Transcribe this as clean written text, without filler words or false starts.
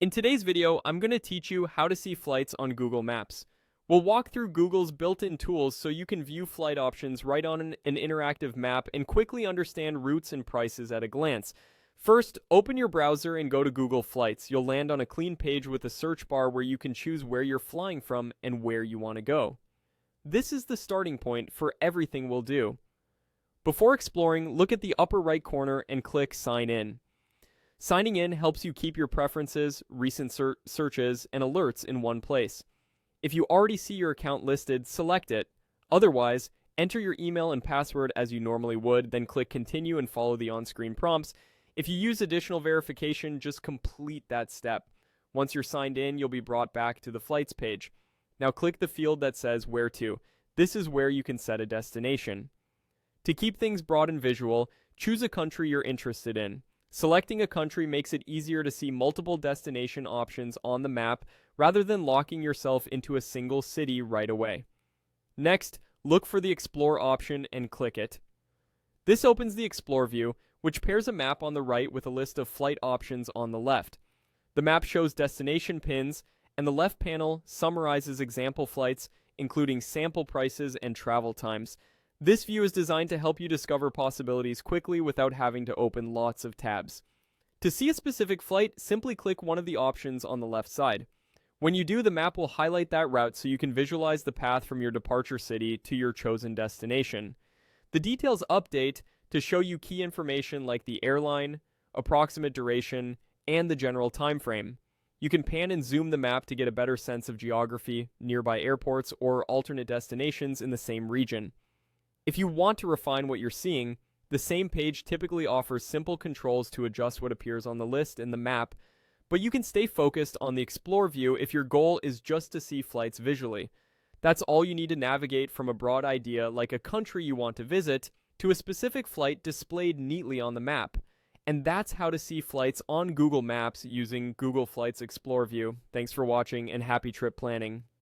In today's video, I'm going to teach you how to see flights on Google Maps. We'll walk through Google's built-in tools so you can view flight options right on an interactive map and quickly understand routes and prices at a glance. First, open your browser and go to Google Flights. You'll land on a clean page with a search bar where you can choose where you're flying from and where you want to go. This is the starting point for everything we'll do. Before exploring, look at the upper right corner and click Sign In. Signing in helps you keep your preferences, recent searches, and alerts in one place. If you already see your account listed, select it. Otherwise, enter your email and password as you normally would, then click Continue and follow the on-screen prompts. If you use additional verification, just complete that step. Once you're signed in, you'll be brought back to the flights page. Now click the field that says Where to. This is where you can set a destination. To keep things broad and visual, choose a country you're interested in. Selecting a country makes it easier to see multiple destination options on the map rather than locking yourself into a single city right away. Next, look for the Explore option and click it. This opens the Explore view, which pairs a map on the right with a list of flight options on the left. The map shows destination pins, and the left panel summarizes example flights, including sample prices and travel times. This view is designed to help you discover possibilities quickly without having to open lots of tabs. To see a specific flight, simply click one of the options on the left side. When you do, the map will highlight that route so you can visualize the path from your departure city to your chosen destination. The details update to show you key information like the airline, approximate duration, and the general time frame. You can pan and zoom the map to get a better sense of geography, nearby airports, or alternate destinations in the same region. If you want to refine what you're seeing, the same page typically offers simple controls to adjust what appears on the list in the map, but you can stay focused on the Explore view if your goal is just to see flights visually. That's all you need to navigate from a broad idea like a country you want to visit to a specific flight displayed neatly on the map. And that's how to see flights on Google Maps using Google Flights Explore view. Thanks for watching and happy trip planning.